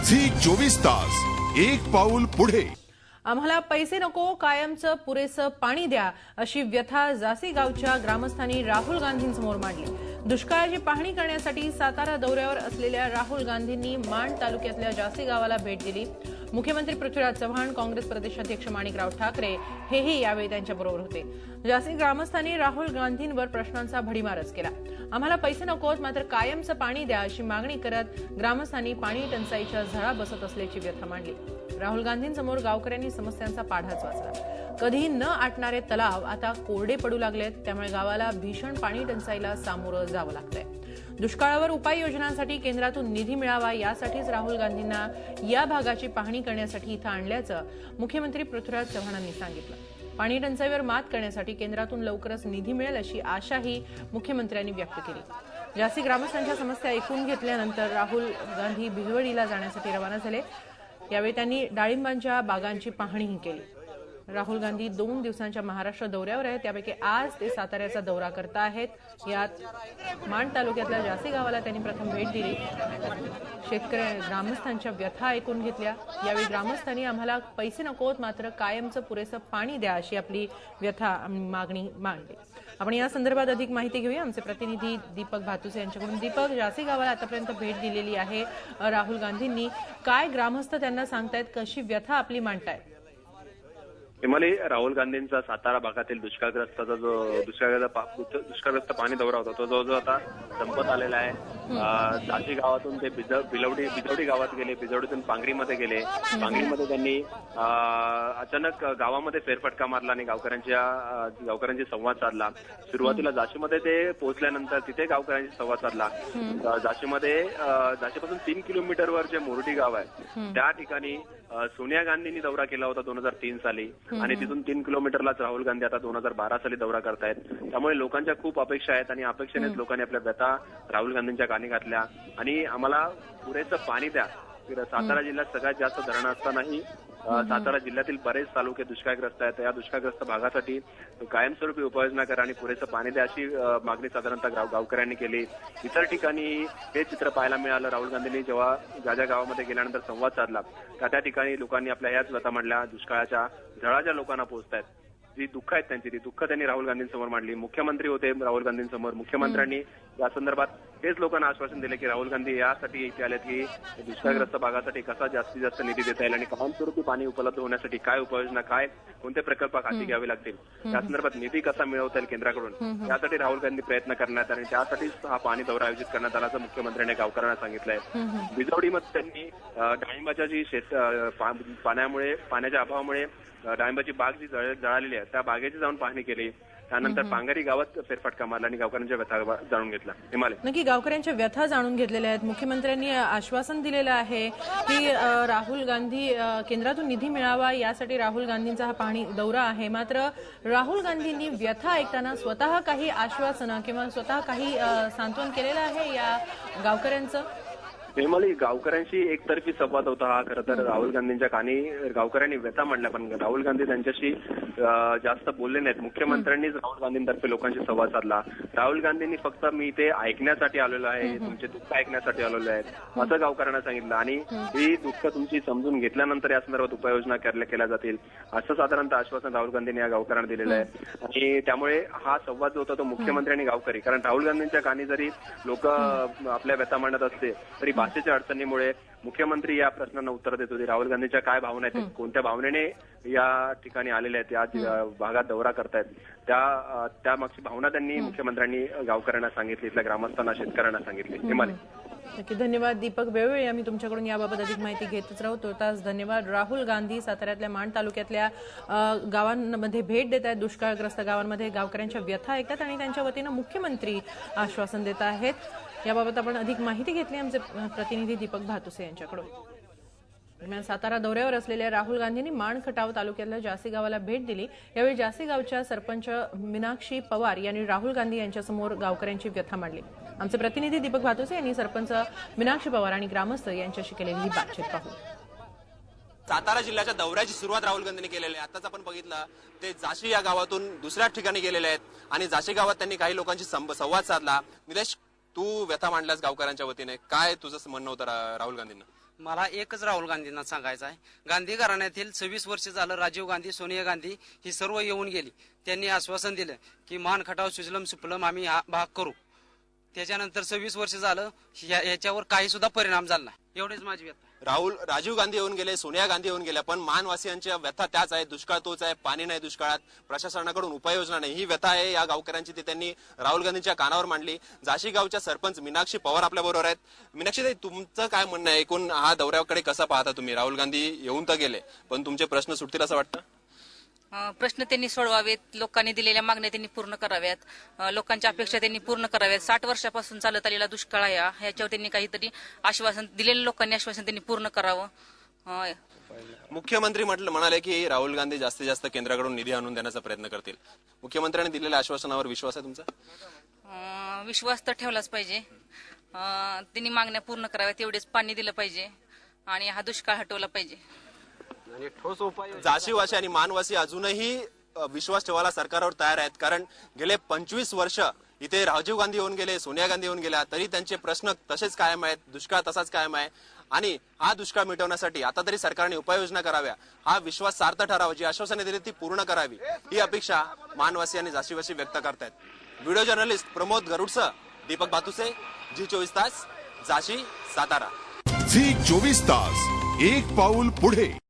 Zee 24 तास एक पाऊल पुढे। आम्हाला पैसे नको, कायमचं पुरेसं पाणी द्या, अशी व्यथा जासी गावच्या ग्रामस्थांनी राहुल गांधींसमोर मांडली। दुष्काळाची पाहणी करण्यासाठी सातारा दौऱ्यावर असलेल्या राहुल गांधींनी माण तालुक्यातल्या जासी गावाला भेट दिली। मुख्यमंत्री पृथ्वीराज चव्हाण, काँग्रेस प्रदेशाध्यक्ष माणिकराव ठाकरे हेही यावेळी त्यांच्याबरोबर होते। जासी ग्रामस्थांनी राहुल गांधींवर प्रश्नांचा भडीमारच केला। आम्हाला पैसे नकोत, मात्र कायमचं पाणी द्या, अशी मागणी करत ग्रामस्थांनी पाणी टंचाईच्या झळा बसत असल्याची व्यथा मांडली। राहुल गांधींसमोर गावकऱ्यांनी समस्यांचा पाढाच वाचला। कधी न आटणारे तलाव आता कोरडे पडू लागलेत, त्यामुळे गावाला भीषण पाणी टंचाईला सामोरं जावं लागतंय। दुष्काळावर उपाययोजनांसाठी केंद्रातून निधी मिळावा, यासाठीच राहुल गांधींना या भागाची पाहणी करण्यासाठी इथं आणल्याचं मुख्यमंत्री पृथ्वीराज चव्हाणांनी सांगितलं। पाणी टंचाईवर मात करण्यासाठी केंद्रातून लवकरच निधी मिळेल अशी आशाही मुख्यमंत्र्यांनी व्यक्त केली। जासी ग्रामस्थांच्या समस्या ऐकून घेतल्यानंतर राहुल गांधी भिलवडीला जाण्यासाठी रवाना झाले। यावेळी त्यांनी डाळिंबांच्या बागांची पाहणीही केली। राहुल गांधी 2 दिवसांच्या महाराष्ट्र दौऱ्यावर आहेत, त्यापैकी आज ते साताऱ्याचा दौरा करत आहेत। यात माण तालुक्यातल्या जासी गावाला त्यांनी प्रथम भेट दिली। ग्रामस्थांच्या व्यथा ऐकून घेतल्या। यावेळी ग्रामस्थांनी आम्हाला पैसे नकोत, मात्र कायमचं पुरेसं पाणी द्या, अशी आपली व्यथा मागणी मांडली। आपण या संदर्भात अधिक माहिती घेऊया आमचे प्रतिनिधी दीपक भातुसे यांच्याकडून। दीपक, जासी गावाला आतापर्यंत भेट दिलेली आहे राहुल गांधींनी, काय ग्रामस्थ त्यांना सांगतायत, कशी व्यथा आपली मांडतायत? हिमालय राहुल गांधींचा सातारा भागातील दुष्काळग्रस्ताचा जो दुष्काळग्रस्त पाणी दौरा होता तो जवळजवळ आता संपत आलेला आहे। जासी गावातून ते बिजवडी गावात गेले, बिजवडीतून पांगरीमध्ये गेले। पांगरीमध्ये त्यांनी अचानक गावामध्ये फेरफटका मारला आणि गावकऱ्यांशी संवाद साधला। सुरुवातीला जाशीमध्ये ते पोहोचल्यानंतर तिथे गावकऱ्यांशी संवाद साधला। जाशीपासून 3 किलोमीटरवर जे मोरडी गाव आहे त्या ठिकाणी सोनिया गांधींनी दौरा केला होता 2003 साली, आणि तिथून 3 किलोमीटरलाच राहुल गांधी आता 2012 साली दौरा करतायत। त्यामुळे लोकांच्या खूप अपेक्षा आहेत आणि अपेक्षेनेच लोकांनी आपल्या व्यथा राहुल गांधींच्या कानी घातल्या आणि आम्हाला पुरेसं पाणी द्या। सातारा जिल्ह्यात सगळ्यात जास्त धरणं असतानाही सातारा जिल्ह्यातील बरेच तालुके दुष्काळग्रस्त आहेत। या दुष्काळग्रस्त भागासाठी कायमस्वरूपी उपाययोजना करा आणि पुरेसं पाणी द्या, अशी मागणी साधारणतः गावकऱ्यांनी केली। इतर ठिकाणी हे चित्र पाहायला मिळालं। राहुल गांधींनी जेव्हा ज्या गावामध्ये गेल्यानंतर संवाद साधला त्या ठिकाणी लोकांनी आपल्या याच व्यथा मांडल्या। दुष्काळाच्या झळा ज्या लोकांना पोहोचतायत, जी दुःख आहेत त्यांची, ती दुःख त्यांनी राहुल गांधींसमोर मांडली। मुख्यमंत्री होते राहुल गांधींसमोर, मुख्यमंत्र्यांनी या संदर्भात हेच लोकांना आश्वासन दिले की राहुल गांधी यासाठी इथे आलेत की दुष्काळग्रस्त भागासाठी कसा जास्तीत जास्त निधी देता येईल आणि कायमस्वरूपी पाणी उपलब्ध होण्यासाठी काय उपाययोजना, कोणते प्रकल्प हाती घ्यावे लागतील, त्या संदर्भात निधी कसा मिळवता येईल केंद्राकडून, यासाठी राहुल गांधी प्रयत्न करण्यात आणि त्यासाठीच हा पाणी दौरा आयोजित करण्यात आला, असं मुख्यमंत्र्यांनी गावकऱ्यांना सांगितलंय। बिजवडीमध्ये त्यांनी डाळिंबाच्या जी पाण्याच्या अभावामुळे डाळिंबाची बाग जी जळालेली आहे त्या बागेची जाऊन पाहणी केली। त्यानंतर पांगरी गावात फेरफटका मारला आणि गावकऱ्यांच्या व्यथा जाणून घेतला। हिमालय, नक्की गावकऱ्यांच्या व्यथा जाणून घेतलेल्या आहेत। मुख्यमंत्र्यांनी आश्वासन दिलेलं आहे की राहुल गांधी केंद्रातून निधी मिळावा, यासाठी राहुल गांधींचा हा पाहणी दौरा आहे। मात्र राहुल गांधींनी व्यथा ऐकताना स्वतः काही आश्वासनं किंवा स्वतः काही सांत्वन केलेलं आहे या गावकऱ्यांचं? हिमालय, गावकऱ्यांशी एकतर्फी संवाद होता हा। खरं तर राहुल गांधींच्या कानी गावकऱ्यांनी व्यथा मांडल्या, पण राहुल गांधी त्यांच्याशी जास्त बोलले नाहीत। मुख्यमंत्र्यांनीच राहुल गांधींतर्फे लोकांशी संवाद साधला। राहुल गांधींनी फक्त मी इथे ऐकण्यासाठी आलेलो आहे, तुमचे दुःख ऐकण्यासाठी आलेलो आहे, असं गावकऱ्यांना सांगितलं आणि ही दुःख तुमची समजून घेतल्यानंतर या संदर्भात उपाययोजना केल्या जातील, असं साधारणतः आश्वासन राहुल गांधींनी या गावकऱ्यांना दिलेलं आहे। आणि त्यामुळे हा संवाद जो होता तो मुख्यमंत्री आणि गावकरी, कारण राहुल गांधींच्या कानी जरी लोक आपल्या व्यथा मांडत असते तरी भाषेच्या अडचणीमुळे मुख्यमंत्री या प्रश्नांना उत्तर देत होते। राहुल गांधींच्या काय भावना आहेत, कोणत्या भावनेने या ठिकाणी आलेल्या आहेत, या भागात दौरा करतायत, त्या मागची भावना त्यांनी मुख्यमंत्र्यांनी गावकऱ्यांना सांगितली, इथल्या ग्रामस्थांना, शेतकऱ्यांना सांगितली। हिमालय, नक्की धन्यवाद दीपक। वेळोवेळी आम्ही तुमच्याकडून याबाबत अधिक माहिती घेतच राहू। तुर्तास धन्यवाद। राहुल गांधी साताऱ्यातल्या माण तालुक्यातल्या गावांमध्ये भेट देत आहेत, दुष्काळग्रस्त गावांमध्ये गावकऱ्यांच्या व्यथा ऐकतात आणि त्यांच्या वतीनं मुख्यमंत्री आश्वासन देत आहेत। याबाबत आपण अधिक माहिती घेतली आमचे प्रतिनिधी दीपक भातुसे यांच्याकडून। दरम्यान सातारा दौऱ्यावर असलेल्या राहुल गांधींनी माण खटाव तालुक्यातल्या जासी गावाला भेट दिली। यावेळी जासी गावच्या सरपंच मीनाक्षी पवार यांनी राहुल गांधी यांच्यासमोर गावकऱ्यांची व्यथा मांडली। आमचे प्रतिनिधी दीपक भातुसे यांनी सरपंच मीनाक्षी पवार आणि ग्रामस्थ यांच्याशी केलेली ही बातचीत पाहू। सातारा जिल्ह्याच्या दौऱ्याची सुरुवात राहुल गांधींनी केलेली आहे। आताच आपण बघितलं ते जाशी या गावातून दुसऱ्या ठिकाणी गेलेले आहेत आणि जाशी गावात त्यांनी काही लोकांशी संवाद साधला। निलेश, तू व्यथा मांडलास गावकऱ्यांच्या वतीने, काय तुझं म्हणणं होतं राहुल गांधींना? मला एकच राहुल गांधींना सांगायचं आहे, गांधी घराण्यातील 26 वर्ष झालं राजीव गांधी, सोनिया गांधी ही सर्व येऊन गेली. त्यांनी आश्वासन दिलं की मान खटाव सुजलम सुफलम आम्ही हा भाग करू. त्याच्यानंतर 26 वर्ष झालं याच्यावर काही सुद्धा परिणाम झाला नाही. एवढेच माझी व्यथा. राजीव गांधी येऊन गेले, सोनिया गांधी येऊन गेल्या, पण मानवासियांच्या व्यथा त्याच आहेत. दुष्काळ तोच आहे, पाणी नाही दुष्काळात, प्रशासनाकडून उपाययोजना नाही. ही व्यथा आहे या गावकऱ्यांची, ती त्यांनी राहुल गांधींच्या कानावर मांडली. जाशी गावच्या सरपंच मीनाक्षी पवार आपल्या बरोबर आहेत. मीनाक्षी ताई, तुमचं काय म्हणणं आहे? एकूण हा दौऱ्याकडे कसा पाहता तुम्ही? राहुल गांधी येऊन तर गेले, पण तुमचे प्रश्न सुटतील असं वाटतं? प्रश्न त्यांनी सोडवावेत, लोकांनी दिलेल्या मागण्या त्यांनी पूर्ण कराव्यात, लोकांच्या अपेक्षा त्यांनी पूर्ण कराव्यात. 60 वर्षापासून चालत आलेला दुष्काळ आहे ह्याच्यावर त्यांनी काहीतरी आश्वासन दिलेल्या लोकांनी आश्वासन त्यांनी पूर्ण करावं. मुख्यमंत्री म्हणाले की राहुल गांधी जास्तीत जास्त केंद्राकडून निधी आणून देण्याचा प्रयत्न करतील. मुख्यमंत्र्यांनी दिलेल्या आश्वासनावर विश्वास आहे तुमचा? विश्वास तर ठेवलाच पाहिजे. त्यांनी मागण्या पूर्ण कराव्यात, एवढेच पाणी दिलं पाहिजे आणि हा दुष्काळ हटवला पाहिजे. जाशीवासी आणि मानवासी अजूनही विश्वास ठेवायला सरकारवर तयार आहेत, कारण गेले 25 वर्ष इथे राजीव गांधी येऊन गेले, सोनिया गांधी येऊन गेल्या, तरी त्यांचे प्रश्न तसेच कायम आहेत, दुष्काळ तसाच कायम आहे. आणि हा दुष्काळ मिटवण्यासाठी आता तरी सरकारने उपाययोजना कराव्या, हा विश्वास सार्थ ठरावा, जी आश्वासने दिली ती पूर्ण करावी, ही अपेक्षा मानवासी आणि जाशीवासी व्यक्त करतायत. व्हिडिओ जर्नलिस्ट प्रमोद गरुडसह दीपक बातुसे, झी24 तास, जाशी, सातारा. झी 24 तास, एक पाऊल पुढे.